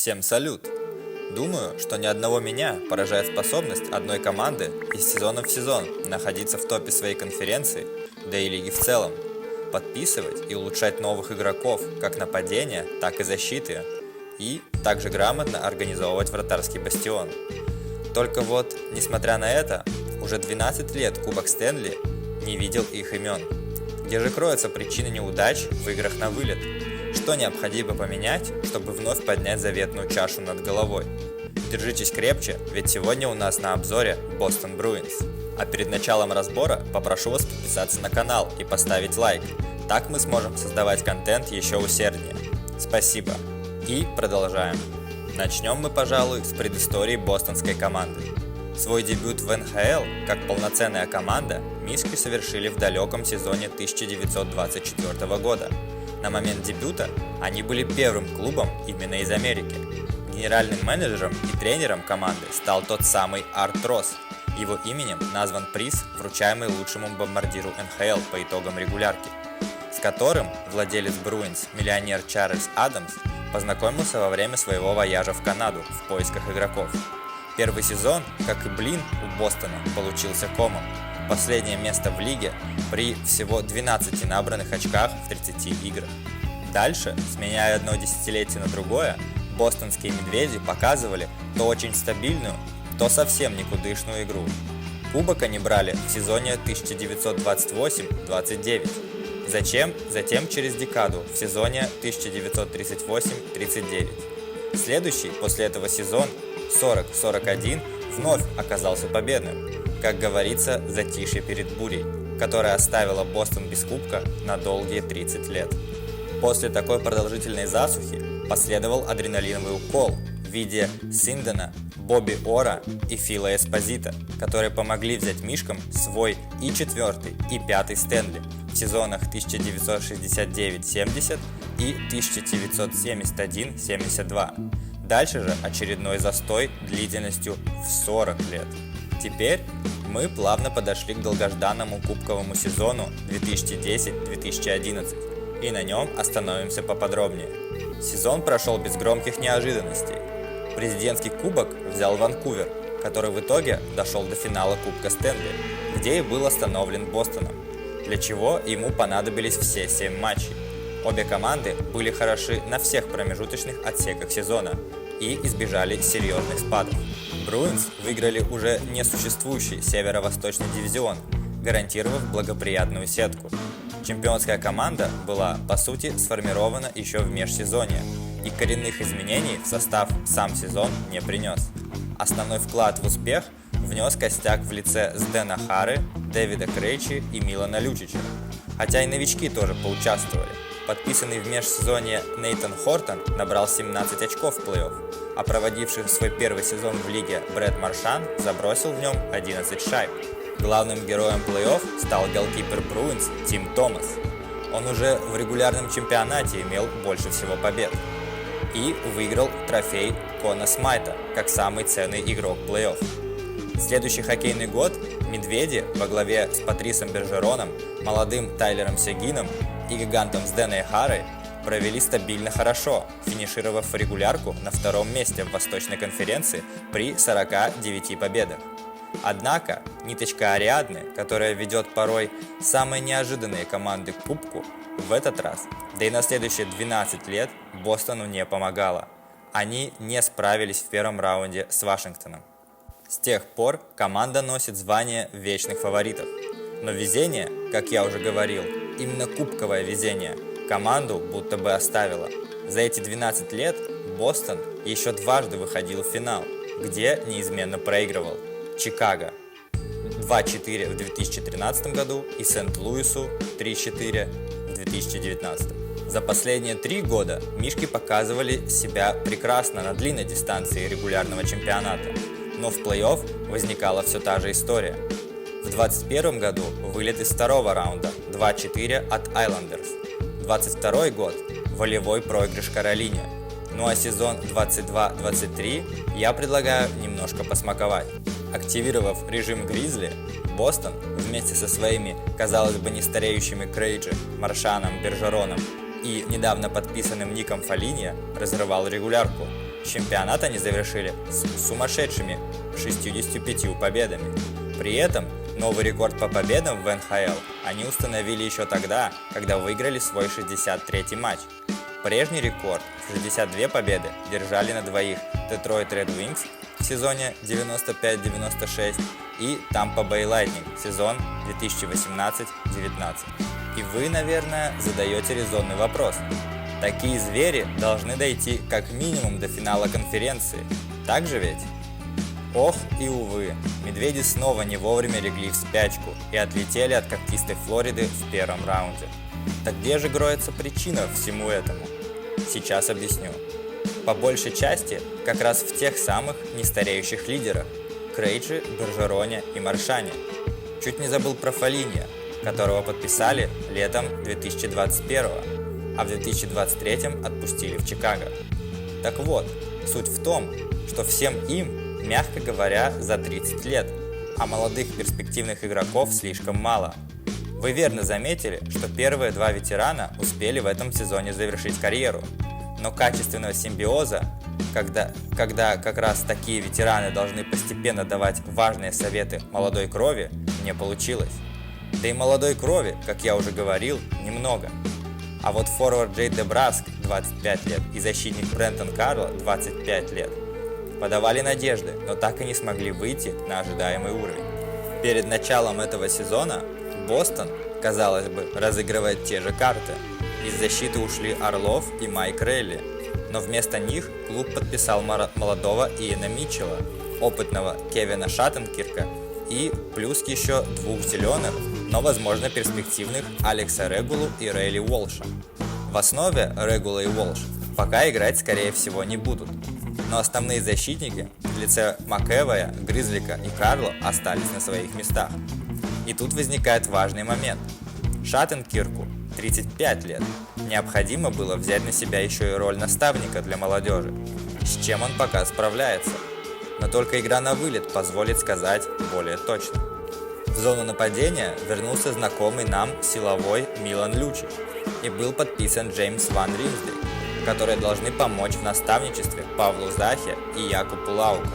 Всем салют! Думаю, что ни одного меня поражает способность одной команды из сезона в сезон находиться в топе своей конференции, да и лиги в целом, подписывать и улучшать новых игроков как нападения, так и защиты, и также грамотно организовывать вратарский бастион. Только вот, несмотря на это, уже 12 лет Кубок Стэнли не видел их имен. Где же кроется причина неудач в играх на вылет? Что необходимо поменять, чтобы вновь поднять заветную чашу над головой? Держитесь крепче, ведь сегодня у нас на обзоре Бостон Бруинс. А перед началом разбора попрошу вас подписаться на канал и поставить лайк. Так мы сможем создавать контент еще усерднее. Спасибо. И продолжаем. Начнем мы, пожалуй, с предыстории бостонской команды. Свой дебют в НХЛ как полноценная команда Мишки совершили в далеком сезоне 1924 года. На момент дебюта они были первым клубом именно из Америки. Генеральным менеджером и тренером команды стал тот самый Арт Росс. Его именем назван приз, вручаемый лучшему бомбардиру НХЛ по итогам регулярки, с которым владелец Бруинс, миллионер Чарльз Адамс, познакомился во время своего вояжа в Канаду в поисках игроков. Первый сезон, как и блин, у Бостона получился комом. Последнее место в лиге при всего 12 набранных очках в 30 играх. Дальше, сменяя одно десятилетие на другое, бостонские медведи показывали то очень стабильную, то совсем никудышную игру. Кубок они брали в сезоне 1928-29. Затем через декаду в сезоне 1938-39. Следующий после этого сезон 40-41 вновь оказался победным. Как говорится, затишье перед бурей, которая оставила Бостон без кубка на долгие 30 лет. После такой продолжительной засухи последовал адреналиновый укол в виде Синдена, Бобби Ора и Фила Эспозито, которые помогли взять Мишкам свой и четвертый, и пятый Стэнли в сезонах 1969-70 и 1971-72. Дальше же очередной застой длительностью в 40 лет. Теперь мы плавно подошли к долгожданному кубковому сезону 2010-2011 и на нем остановимся поподробнее. Сезон прошел без громких неожиданностей. Президентский кубок взял Ванкувер, который в итоге дошел до финала Кубка Стэнли, где и был остановлен Бостоном, для чего ему понадобились все 7 матчей. Обе команды были хороши на всех промежуточных отсеках сезона и избежали серьезных спадов. Бруинс выиграли уже несуществующий северо-восточный дивизион, гарантировав благоприятную сетку. Чемпионская команда была, по сути, сформирована еще в межсезонье, и коренных изменений в состав сам сезон не принес. Основной вклад в успех внес костяк в лице Сдэна Хары, Дэвида Крейчи и Милана Лючича. Хотя и новички тоже поучаствовали. Подписанный в межсезонье Нейтан Хортон набрал 17 очков в плей-офф, а проводивший свой первый сезон в лиге Брэд Маршан забросил в нем 11 шайб. Главным героем плей-офф стал голкипер Бруинс Тим Томас. Он уже в регулярном чемпионате имел больше всего побед и выиграл трофей Кона Смайта как самый ценный игрок плей-офф. Следующий хоккейный год медведи во главе с Патрисом Бержероном, молодым Тайлером Сегином и гигантом Сдэной Харой провели стабильно хорошо, финишировав регулярку на втором месте в Восточной конференции при 49 победах. Однако ниточка Ариадны, которая ведет порой самые неожиданные команды к кубку, в этот раз, да и на следующие 12 лет, Бостону не помогала. Они не справились в первом раунде с Вашингтоном. С тех пор команда носит звание вечных фаворитов. Но везение, как я уже говорил, именно кубковое везение, команду будто бы оставило. За эти 12 лет Бостон еще дважды выходил в финал, где неизменно проигрывал. Чикаго 2-4 в 2013 году и Сент-Луису 3-4 в 2019. За последние 3 года Мишки показывали себя прекрасно на длинной дистанции регулярного чемпионата, но в плей-офф возникала все та же история. В 2021 году вылет из второго раунда 2-4 от Айлендерс. 2022 год волевой проигрыш Каролине. Ну а сезон 22-23 я предлагаю немножко посмаковать. Активировав режим Гризли, Бостон вместе со своими, казалось бы, нестареющими Крейджи, Маршаном, Бержероном и недавно подписанным Ником Фолиньо разрывал регулярку. Чемпионат они завершили с сумасшедшими 65 победами. При этом новый рекорд по победам в НХЛ они установили еще тогда, когда выиграли свой 63-й матч. Прежний рекорд в 62 победы держали на двоих Detroit Red Wings в сезоне 95-96 и Tampa Bay Lightning в сезон 2018-19. И вы, наверное, задаете резонный вопрос. Такие звери должны дойти как минимум до финала конференции. Так же ведь? Ох и увы, медведи снова не вовремя легли в спячку и отлетели от когтистой Флориды в первом раунде. Так где же кроется причина всему этому? Сейчас объясню. По большей части как раз в тех самых нестареющих лидерах – Крейджи, Бержероне и Маршане. Чуть не забыл про Фоллини, которого подписали летом 2021, а в 2023 отпустили в Чикаго. Так вот, суть в том, что всем им, мягко говоря, за 30 лет, а молодых перспективных игроков слишком мало. Вы верно заметили, что первые два ветерана успели в этом сезоне завершить карьеру, но качественного симбиоза, когда как раз такие ветераны должны постепенно давать важные советы молодой крови, не получилось. Да и молодой крови, как я уже говорил, немного. А вот форвард Джей Дебраск, 25 лет, и защитник Брентон Карло, 25 лет, подавали надежды, но так и не смогли выйти на ожидаемый уровень. Перед началом этого сезона Бостон, казалось бы, разыгрывает те же карты. Из защиты ушли Орлов и Майк Релли, но вместо них клуб подписал молодого Иэна Митчелла, опытного Кевина Шаттенкирка и плюс еще двух зеленых, но возможно перспективных Алекса Регулу и Рейли Уолша. В основе Регула и Уолш пока играть скорее всего не будут, но основные защитники в лице Макэвоя, Гризлика и Карло остались на своих местах. И тут возникает важный момент. Шаттенкирку 35 лет. Необходимо было взять на себя еще и роль наставника для молодежи, с чем он пока справляется. Но только игра на вылет позволит сказать более точно. В зону нападения вернулся знакомый нам силовой Милан Лючич и был подписан Джеймс Ван Римсдейк, которые должны помочь в наставничестве Павлу Захе и Якубу Лауку.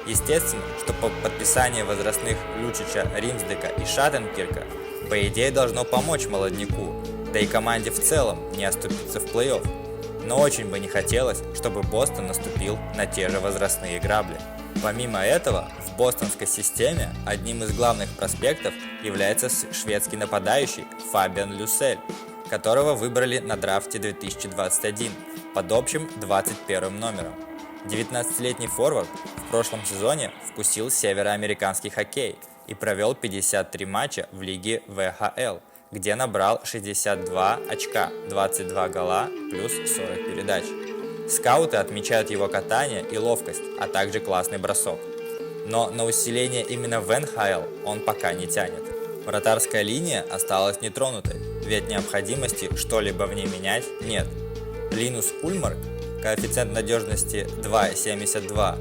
Естественно, что по подписанию возрастных Лючича, Римсдейка и Шаттенкирка по идее должно помочь молодняку, да и команде в целом не оступиться в плей-офф. Но очень бы не хотелось, чтобы Бостон наступил на те же возрастные грабли. Помимо этого, в бостонской системе одним из главных проспектов является шведский нападающий Фабиан Люсель, которого выбрали на драфте 2021 под общим 21 номером. 19-летний форвард в прошлом сезоне вкусил североамериканский хоккей и провел 53 матча в лиге ВХЛ, где набрал 62 очка, 22 гола плюс 40 передач. Скауты отмечают его катание и ловкость, а также классный бросок. Но на усиление именно в НХЛ он пока не тянет. Вратарская линия осталась нетронутой, ведь необходимости что-либо в ней менять нет. Линус Ульмарк, коэффициент надежности 2,72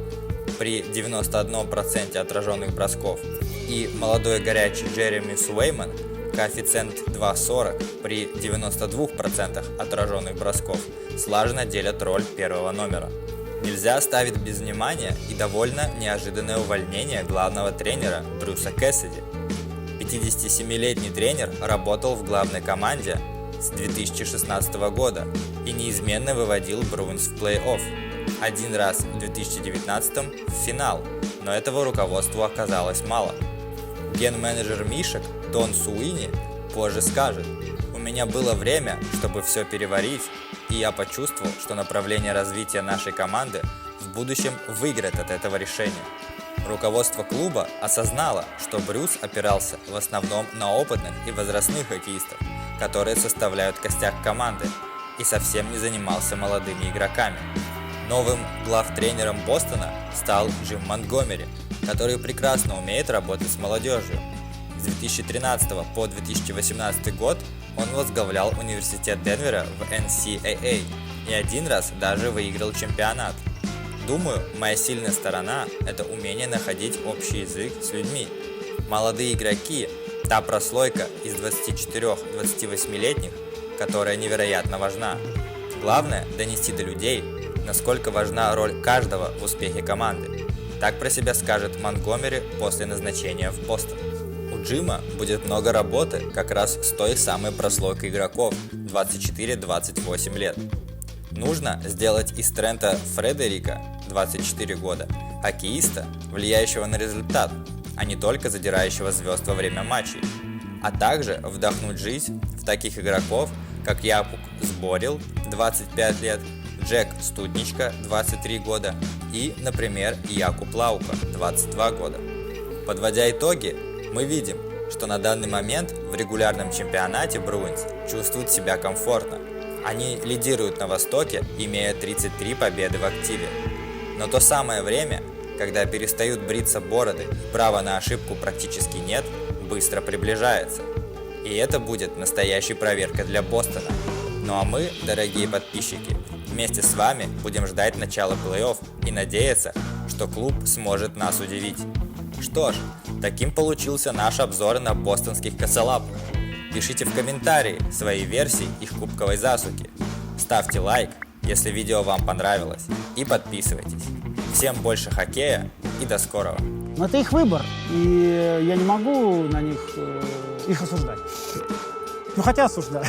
при 91% отраженных бросков, и молодой горячий Джереми Суэйман, коэффициент 2,40 при 92% отраженных бросков, слаженно делят роль первого номера. Нельзя оставить без внимания и довольно неожиданное увольнение главного тренера Брюса Кэссиди. 57-летний тренер работал в главной команде с 2016 года и неизменно выводил Bruins в плей-офф. Один раз в 2019 в финал, но этого руководству оказалось мало. Ген-менеджер Мишек Дон Суини позже скажет: «У меня было время, чтобы все переварить, и я почувствовал, что направление развития нашей команды в будущем выиграет от этого решения». Руководство клуба осознало, что Брюс опирался в основном на опытных и возрастных хоккеистов, которые составляют костяк команды, и совсем не занимался молодыми игроками. Новым главтренером Бостона стал Джим Монтгомери, который прекрасно умеет работать с молодежью. С 2013 по 2018 год он возглавлял университет Денвера в NCAA и один раз даже выиграл чемпионат. Думаю, моя сильная сторона – это умение находить общий язык с людьми. Молодые игроки – та прослойка из 24-28-летних, которая невероятно важна. Главное – донести до людей, насколько важна роль каждого в успехе команды. Так про себя скажет Монтгомери после назначения в Бостон. У Джима будет много работы как раз с той самой прослойкой игроков 24-28 лет. Нужно сделать из Трента Фредерика, 24 года, хоккеиста, влияющего на результат, а не только задирающего звезд во время матчей. А также вдохнуть жизнь в таких игроков, как Якуб Сборил, 25 лет, Джек Студничка, 23 года и, например, Якуб Лаука, 22 года. Подводя итоги, мы видим, что на данный момент в регулярном чемпионате Bruins чувствуют себя комфортно. Они лидируют на Востоке, имея 33 победы в активе. Но то самое время, когда перестают бриться бороды и права на ошибку практически нет, быстро приближается. И это будет настоящей проверкой для Бостона. Ну а мы, дорогие подписчики, вместе с вами будем ждать начала плей-офф и надеяться, что клуб сможет нас удивить. Что ж, таким получился наш обзор на бостонских косолапов. Пишите в комментарии свои версии их кубковой засухи. Ставьте лайк, если видео вам понравилось, и подписывайтесь. Всем больше хоккея и до скорого. Но это их выбор, и я не могу на них их осуждать. Ну хотя осуждаю.